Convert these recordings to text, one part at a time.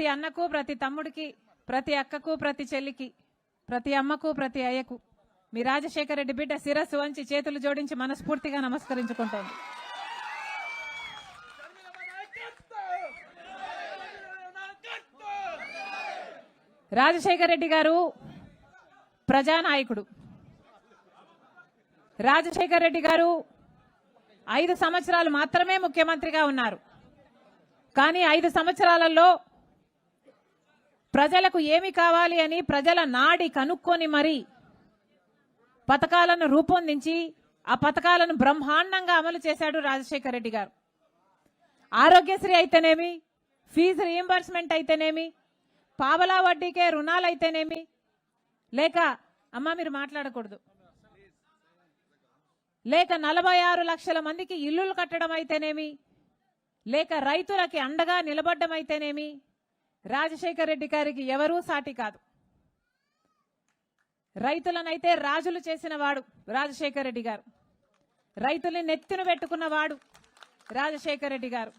ప్రతి అన్నకు, ప్రతి తమ్ముడికి, ప్రతి అక్కకు, ప్రతి చెల్లికి, ప్రతి అమ్మకు, ప్రతి అయ్యకు మీ రాజశేఖర రెడ్డి బిడ్డ శిరస్సు వంచి చేతులు జోడించి మనస్ఫూర్తిగా నమస్కరించుకుంటోంది. రాజశేఖర రెడ్డి గారు ప్రజానాయకుడు. రాజశేఖర రెడ్డి గారు 5 సంవత్సరాలు మాత్రమే ముఖ్యమంత్రిగా ఉన్నారు. కానీ 5 సంవత్సరాలలో ప్రజలకు ఏమి కావాలి అని ప్రజల నాడి కనుక్కొని మరి పథకాలను రూపొందించి ఆ పథకాలను బ్రహ్మాండంగా అమలు చేశాడు రాజశేఖర రెడ్డి గారు. ఆరోగ్యశ్రీ అయితేనేమి, ఫీజు రీయింబర్స్మెంట్ అయితేనేమి, పావలా వడ్డీకే రుణాలు అయితేనేమి, లేక అమ్మ మీరు మాట్లాడకూడదు, లేక 46 లక్షల మందికి ఇల్లులు కట్టడం అయితేనేమి, లేక రైతులకి అండగా నిలబడ్డం అయితేనేమి, రాజశేఖర రెడ్డి గారికి ఎవరూ సాటి కాదు. రైతులనైతే రాజులు చేసిన వాడు రాజశేఖర రెడ్డి గారు. రైతుల్ని నెత్తిన పెట్టుకున్నవాడు రాజశేఖర రెడ్డి గారు.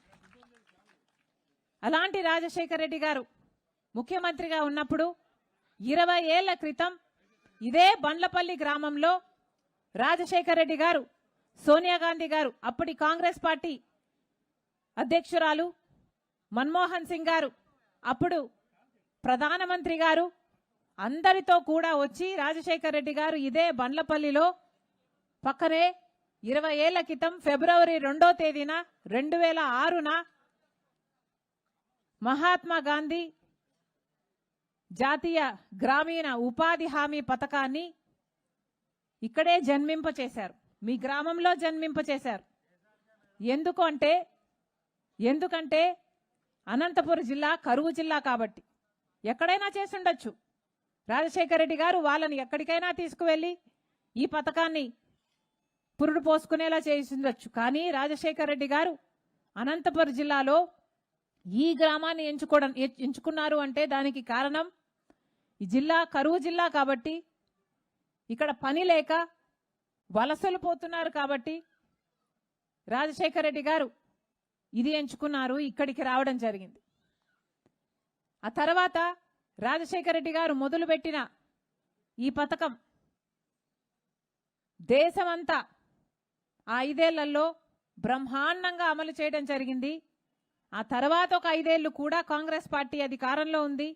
అలాంటి రాజశేఖర రెడ్డి గారు ముఖ్యమంత్రిగా ఉన్నప్పుడు 20 ఏళ్ల క్రితం ఇదే బండ్లపల్లి గ్రామంలో రాజశేఖర రెడ్డి గారు, సోనియా గాంధీ గారు, అప్పటి కాంగ్రెస్ పార్టీ అధ్యక్షురాలు మన్మోహన్ సింగ్ గారు, అప్పుడు ప్రధానమంత్రి గారు అందరితో కూడా వచ్చి రాజశేఖర రెడ్డి గారు ఇదే బండ్లపల్లిలో పక్కనే 20 ఏళ్ల క్రితం ఫిబ్రవరి 2వ తేదీన 2006న మహాత్మా గాంధీ జాతీయ గ్రామీణ ఉపాధి హామీ పథకాన్ని ఇక్కడే జన్మింపచేశారు. మీ గ్రామంలో జన్మింపచేశారు. ఎందుకంటే అనంతపురం జిల్లా కరువు జిల్లా కాబట్టి. ఎక్కడైనా చేసుండొచ్చు. రాజశేఖర రెడ్డి గారు వాళ్ళని ఎక్కడికైనా తీసుకువెళ్ళి ఈ పథకాన్ని పురుడు పోసుకునేలా చేసిండొచ్చు. కానీ రాజశేఖర రెడ్డి గారు అనంతపురం జిల్లాలో ఈ గ్రామాన్ని ఎంచుకున్నారు అంటే దానికి కారణం ఈ జిల్లా కరువు జిల్లా కాబట్టి, ఇక్కడ పని లేక వలసలు పోతున్నారు కాబట్టి రాజశేఖర రెడ్డి గారు ఇది ఎంచుకున్నారు, ఇక్కడికి రావడం జరిగింది. ఆ తర్వాత రాజశేఖర రెడ్డి గారు మొదలుపెట్టిన ఈ పథకం దేశమంతా ఆ 5 ఏళ్లలో బ్రహ్మాండంగా అమలు చేయడం జరిగింది. ఆ తర్వాత ఒక 5 ఏళ్లు కూడా కాంగ్రెస్ పార్టీ అధికారంలో ఉంది,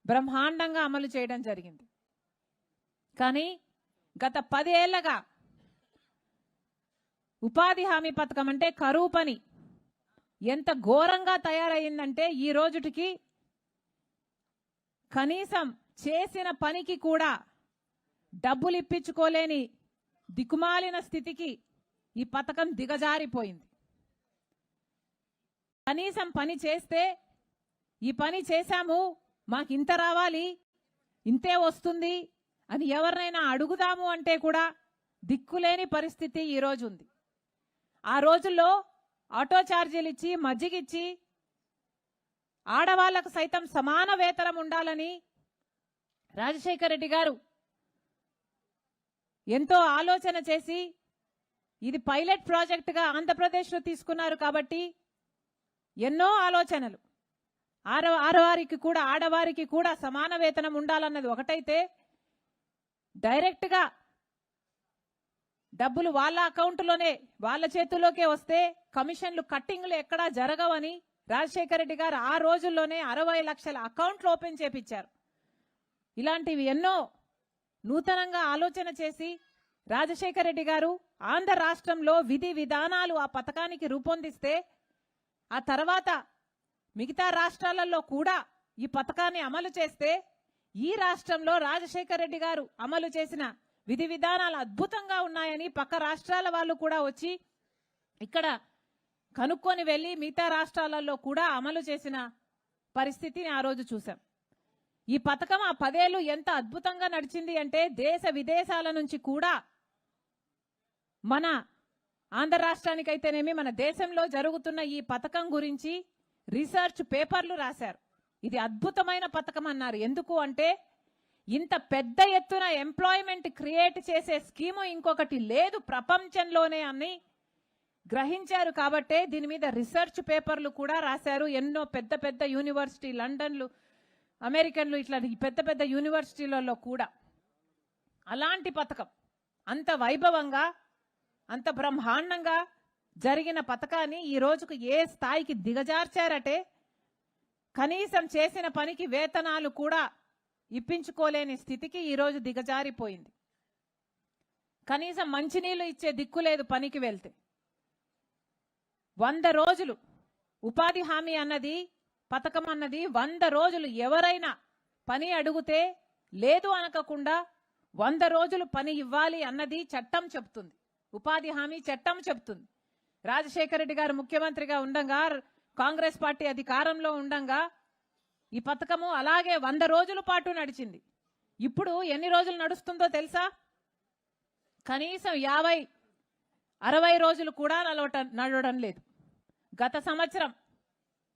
బ్రహ్మాండంగా అమలు చేయడం జరిగింది. కానీ గత 10 ఏళ్లగా ఉపాధి హామీ పథకం అంటే కరువు పని ఎంత ఘోరంగా తయారయ్యిందంటే ఈ రోజుటికి కనీసం చేసిన పనికి కూడా డబ్బులు ఇప్పించుకోలేని దిక్కుమాలిన స్థితికి ఈ పథకం దిగజారిపోయింది. కనీసం పని చేస్తే ఈ పని చేశాము, మాకు ఇంత రావాలి, ఇంతే వస్తుంది అని ఎవరినైనా అడుగుదాము అంటే కూడా దిక్కులేని పరిస్థితి ఈరోజు ఉంది. ఆ రోజుల్లో ఆటో ఛార్జీలు ఇచ్చి, మజ్జిగిచ్చి, ఆడవాళ్లకు సైతం సమాన వేతనం ఉండాలని రాజశేఖర రెడ్డి గారు ఎంతో ఆలోచన చేసి ఇది పైలట్ ప్రాజెక్టుగా ఆంధ్రప్రదేశ్లో తీసుకున్నారు. కాబట్టి ఎన్నో ఆలోచనలు, ఆడవారికి కూడా సమాన వేతనం ఉండాలన్నది ఒకటైతే, డైరెక్ట్గా డబ్బులు వాళ్ళ అకౌంట్లోనే వాళ్ళ చేతుల్లోకే వస్తే కమిషన్లు కట్టింగ్లు ఎక్కడా జరగవని రాజశేఖర రెడ్డి గారు ఆ రోజుల్లోనే 60 లక్షల అకౌంట్లు ఓపెన్ చేపించారు. ఇలాంటివి ఎన్నో నూతనంగా ఆలోచన చేసి రాజశేఖర రెడ్డి గారు ఆంధ్ర రాష్ట్రంలో విధి విధానాలు ఆ పథకానికి రూపొందిస్తే, ఆ తర్వాత మిగతా రాష్ట్రాలలో కూడా ఈ పథకాన్ని అమలు చేస్తే, ఈ రాష్ట్రంలో రాజశేఖర రెడ్డి గారు అమలు చేసిన విధి విధానాలు అద్భుతంగా ఉన్నాయని పక్క రాష్ట్రాల వాళ్ళు కూడా వచ్చి ఇక్కడ కనుక్కొని వెళ్ళి మిగతా రాష్ట్రాలలో కూడా అమలు చేసిన పరిస్థితిని ఆ రోజు చూసాం. ఈ పథకం ఆ 10 ఏళ్లు ఎంత అద్భుతంగా నడిచింది అంటే దేశ విదేశాల నుంచి కూడా మన ఆంధ్ర రాష్ట్రానికైతేనేమి మన దేశంలో జరుగుతున్న ఈ పథకం గురించి రీసెర్చ్ పేపర్లు రాశారు. ఇది అద్భుతమైన పథకం అన్నారు. ఎందుకు అంటే ఇంత పెద్ద ఎత్తున ఎంప్లాయ్మెంట్ క్రియేట్ చేసే స్కీము ఇంకొకటి లేదు ప్రపంచంలోనే అని గ్రహించారు కాబట్టే దీని మీద రీసెర్చ్ పేపర్లు కూడా రాశారు. ఎన్నో పెద్ద పెద్ద యూనివర్సిటీ, లండన్లు, అమెరికన్లు, ఇట్లా పెద్ద పెద్ద యూనివర్సిటీలలో కూడా. అలాంటి పథకం అంత వైభవంగా, అంత బ్రహ్మాండంగా జరిగిన పథకాన్ని ఈ రోజుకు ఏ స్థాయికి దిగజార్చారటే, కనీసం చేసిన పనికి వేతనాలు కూడా ఇప్పించుకోలేని స్థితికి ఈరోజు దిగజారిపోయింది. కనీసం మంచినీళ్ళు ఇచ్చే దిక్కు లేదు పనికి వెళ్తే. 100 రోజులు ఉపాధి హామీ అన్నది, పథకం అన్నది 100 రోజులు ఎవరైనా పని అడిగితే లేదు అనకుండా 100 రోజులు పని ఇవ్వాలి అన్నది చట్టం చెప్తుంది. ఉపాధి హామీ చట్టం చెప్తుంది. రాజశేఖర రెడ్డి గారు ముఖ్యమంత్రిగా ఉండంగా, కాంగ్రెస్ పార్టీ అధికారంలో ఉండంగా ఈ పథకము అలాగే 100 రోజుల పాటు నడిచింది. ఇప్పుడు ఎన్ని రోజులు నడుస్తుందో తెలుసా? కనీసం 50-60 రోజులు కూడా నడవడం లేదు. గత సంవత్సరం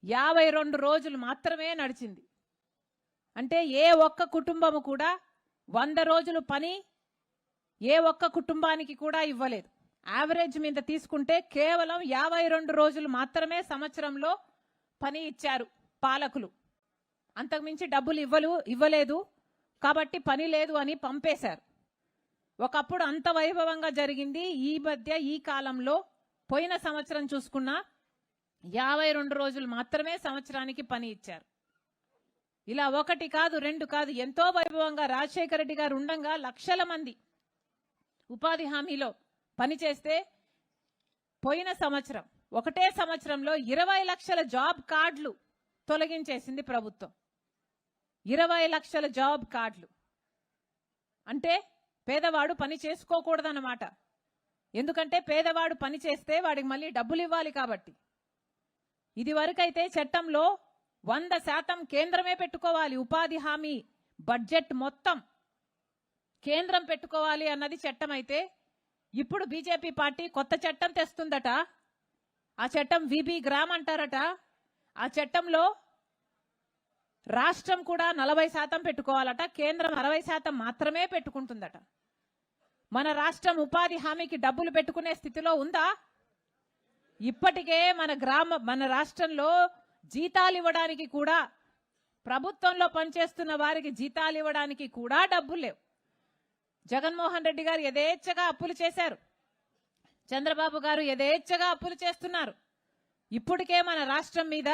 52 రోజులు మాత్రమే నడిచింది. అంటే ఏ ఒక్క కుటుంబము కూడా 100 రోజులు పని ఏ ఒక్క కుటుంబానికి కూడా ఇవ్వలేదు. యావరేజ్ మీద తీసుకుంటే కేవలం 52 రోజులు మాత్రమే సంవత్సరంలో పని ఇచ్చారు పాలకులు. అంతకుమించి డబ్బులు ఇవ్వలేదు కాబట్టి పని లేదు అని పంపేశారు. ఒకప్పుడు అంత వైభవంగా జరిగింది. ఈ మధ్య ఈ కాలంలో పోయిన సంవత్సరం చూసుకున్నా 52 రోజులు మాత్రమే సంవత్సరానికి పని ఇచ్చారు. ఇలా 1 కాదు 2 కాదు, ఎంతో వైభవంగా రాజశేఖర రెడ్డి గారు ఉండంగా లక్షల మంది ఉపాధి హామీలో పనిచేస్తే పోయిన సంవత్సరం ఒకటే సంవత్సరంలో 20 లక్షల జాబ్ కార్డులు తొలగించేసింది ప్రభుత్వం. 20 లక్షల జాబ్ కార్డులు అంటే పేదవాడు పని చేసుకోకూడదన్నమాట. ఎందుకంటే పేదవాడు పని చేస్తే వాడికి మళ్ళీ డబ్బులు ఇవ్వాలి కాబట్టి. ఇది వరకైతే చట్టంలో 100% కేంద్రమే పెట్టుకోవాలి. ఉపాధి హామీ బడ్జెట్ మొత్తం కేంద్రం పెట్టుకోవాలి అన్నది చట్టం అయితే, ఇప్పుడు బీజేపీ పార్టీ కొత్త చట్టం తెస్తుందట. ఆ చట్టం విబి గ్రామ్ అంటారట. ఆ చట్టంలో రాష్ట్రం కూడా 40% పెట్టుకోవాలట, కేంద్రం 60% మాత్రమే పెట్టుకుంటుందట. మన రాష్ట్రం ఉపాధి హామీకి డబ్బులు పెట్టుకునే స్థితిలో ఉందా? ఇప్పటికే మన రాష్ట్రంలో జీతాలు ఇవ్వడానికి కూడా, ప్రభుత్వంలో పనిచేస్తున్న వారికి జీతాలు ఇవ్వడానికి కూడా డబ్బులు లేవు. జగన్మోహన్ రెడ్డి గారు యథేచ్ఛగా అప్పులు చేశారు. చంద్రబాబు గారు యథేచ్ఛగా అప్పులు చేస్తున్నారు. ఇప్పటికే మన రాష్ట్రం మీద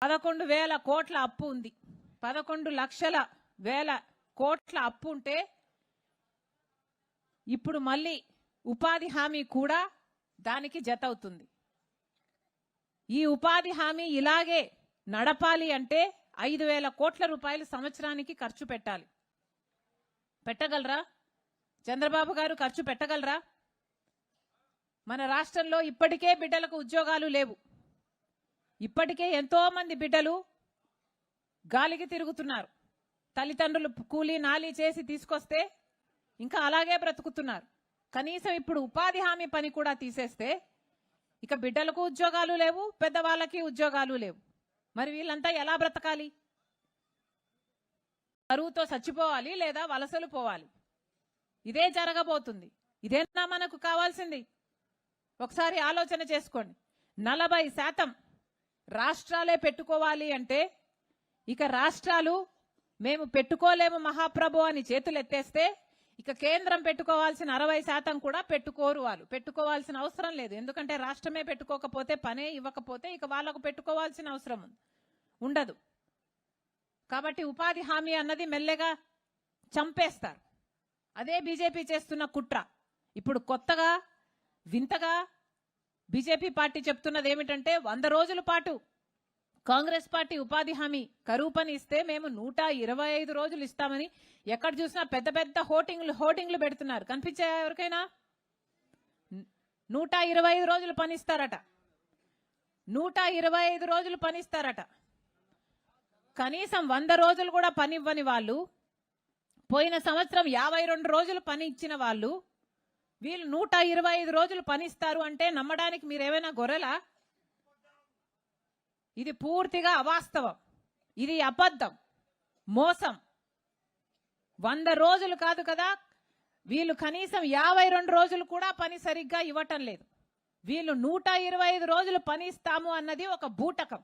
11,000 కోట్ల అప్పు ఉంది. 11,00,000 కోట్ల అప్పు ఉంటే ఇప్పుడు మళ్ళీ ఉపాధి హామీ కూడా దానికి జత అవుతుంది. ఈ ఉపాధి హామీ ఇలాగే నడపాలి అంటే 5,000 కోట్ల రూపాయలు సంవత్సరానికి ఖర్చు పెట్టాలి. పెట్టగలరా? చంద్రబాబు గారు ఖర్చు పెట్టగలరా? మన రాష్ట్రంలో ఇప్పటికే బిడ్డలకు ఉద్యోగాలు లేవు. ఇప్పటికే ఎంతో మంది బిడ్డలు గాలికి తిరుగుతున్నారు. తల్లిదండ్రులు కూలీ నాలి చేసి తీసుకొస్తే ఇంకా అలాగే బ్రతుకుతున్నారు. కనీసం ఇప్పుడు ఉపాధి హామీ పని కూడా తీసేస్తే ఇక బిడ్డలకు ఉద్యోగాలు లేవు, పెద్దవాళ్ళకి ఉద్యోగాలు లేవు. మరి వీళ్ళంతా ఎలా బ్రతకాలి? కరువుతో చచ్చిపోవాలి లేదా వలసలు పోవాలి. ఇదే జరగబోతుంది. ఇదేనా మనకు కావాల్సింది? ఒకసారి ఆలోచన చేసుకోండి. 40% రాష్ట్రాలే పెట్టుకోవాలి అంటే ఇక రాష్ట్రాలు మేము పెట్టుకోలేము మహాప్రభు అని చేతులు ఎత్తేస్తే ఇక కేంద్రం పెట్టుకోవాల్సిన 60% కూడా పెట్టుకోరు. వాళ్ళు పెట్టుకోవాల్సిన అవసరం లేదు. ఎందుకంటే రాష్ట్రమే పెట్టుకోకపోతే, పనే ఇవ్వకపోతే ఇక వాళ్ళకు పెట్టుకోవాల్సిన అవసరం ఉండదు. కాబట్టి ఉపాధి హామీ అన్నది మెల్లగా చంపేస్తారు. అదే బీజేపీ చేస్తున్న కుట్ర. ఇప్పుడు కొత్తగా వింతగా బీజేపీ పార్టీ చెప్తున్నది ఏమిటంటే 100 రోజుల పాటు కాంగ్రెస్ పార్టీ ఉపాధి హామీ కరువు పని ఇస్తే మేము 125 రోజులు ఇస్తామని ఎక్కడ చూసినా పెద్ద పెద్ద హోర్డింగ్లు పెడుతున్నారు. కనిపించాయా ఎవరికైనా? 125 రోజులు పనిస్తారట. 125 రోజులు పనిస్తారట. కనీసం 100 రోజులు కూడా పనివ్వని వాళ్ళు, పోయిన సంవత్సరం 52 రోజులు పని ఇచ్చిన వాళ్ళు, వీళ్ళు 125 రోజులు పనిస్తారు అంటే నమ్మడానికి మీరేమైనా గొర్రెలా? ఇది పూర్తిగా అవాస్తవం. ఇది అబద్ధం, మోసం. 100 రోజులు కాదు కదా, వీళ్ళు కనీసం 52 రోజులు కూడా పని సరిగ్గా ఇవ్వటం లేదు. వీళ్ళు 125 రోజులు పని ఇస్తాము అన్నది ఒక బూటకం.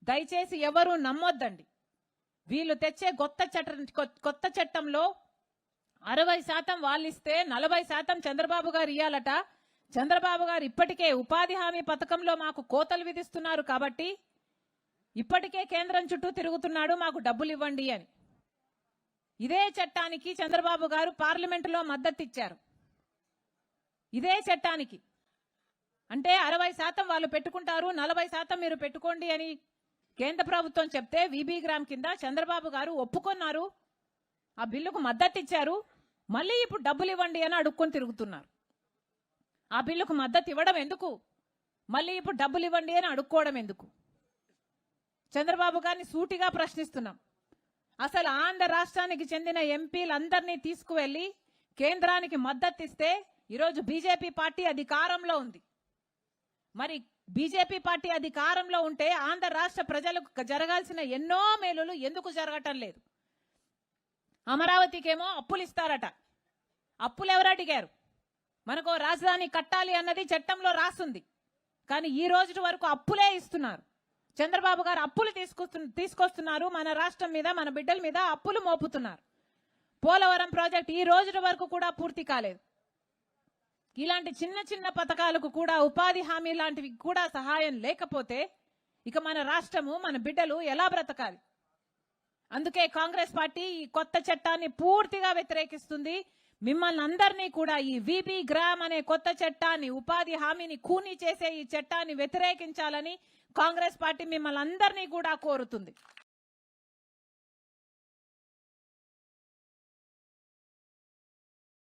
దయచేసి ఎవరు నమ్మొద్దండి. వీళ్ళు తెచ్చే కొత్త చట్టంలో 60% వాళ్ళు ఇస్తే 40% చంద్రబాబు గారు ఇయ్యాలట. చంద్రబాబు గారు ఇప్పటికే ఉపాధి హామీ పథకంలో మాకు కోతలు విధిస్తున్నారు కాబట్టి ఇప్పటికే కేంద్రం చుట్టూ తిరుగుతున్నాడు, మాకు డబ్బులు ఇవ్వండి అని. ఇదే చట్టానికి చంద్రబాబు గారు పార్లమెంటులో మద్దతు ఇచ్చారు. ఇదే చట్టానికి అంటే 60% వాళ్ళు పెట్టుకుంటారు, 40% మీరు పెట్టుకోండి అని కేంద్ర ప్రభుత్వం చెప్తే వీబీ గ్రామ్ కింద చంద్రబాబు గారు ఒప్పుకున్నారు, ఆ బిల్లుకు మద్దతు ఇచ్చారు. మళ్ళీ ఇప్పుడు డబ్బులు ఇవ్వండి అని అడుక్కొని తిరుగుతున్నారు. ఆ బిల్లుకు మద్దతు ఇవ్వడం ఎందుకు? మళ్ళీ ఇప్పుడు డబ్బులు ఇవ్వండి అని అడుక్కోవడం ఎందుకు? చంద్రబాబు గారిని సూటిగా ప్రశ్నిస్తున్నాం. అసలు ఆంధ్ర రాష్ట్రానికి చెందిన ఎంపీలందరినీ తీసుకువెళ్లి కేంద్రానికి మద్దతు ఇస్తే ఈరోజు బీజేపీ పార్టీ అధికారంలో ఉంది. మరి బీజేపీ పార్టీ అధికారంలో ఉంటే ఆంధ్ర రాష్ట్ర ప్రజలకు జరగాల్సిన ఎన్నో మేలులు ఎందుకు జరగటం లేదు? అమరావతికేమో అప్పులు ఇస్తారట. అప్పులు ఎవరు అడిగారు? మనకు రాజధాని కట్టాలి అన్నది చట్టంలో రాస్తుంది, కానీ ఈ రోజు వరకు అప్పులే ఇస్తున్నారు. చంద్రబాబు గారు అప్పులు తీసుకొస్తున్నారు, మన రాష్ట్రం మీద, మన బిడ్డల మీద అప్పులు మోపుతున్నారు. పోలవరం ప్రాజెక్ట్ ఈ రోజు వరకు కూడా పూర్తి కాలేదు. ఇలాంటి చిన్న చిన్న పథకాలకు కూడా, ఉపాధి హామీ లాంటివి కూడా సహాయం లేకపోతే ఇక మన రాష్ట్రము, మన బిడ్డలు ఎలా బ్రతకాలి? అందుకే కాంగ్రెస్ పార్టీ ఈ కొత్త చట్టాన్ని పూర్తిగా వ్యతిరేకిస్తుంది. మిమ్మల్ని అందరినీ కూడా ఈ వీబీ గ్రామ్ అనే కొత్త చట్టాన్ని, ఉపాధి హామీని ఖూనీ చేసే ఈ చట్టాన్ని వ్యతిరేకించాలని కాంగ్రెస్ పార్టీ మిమ్మల్ని అందరినీ కూడా కోరుతుంది.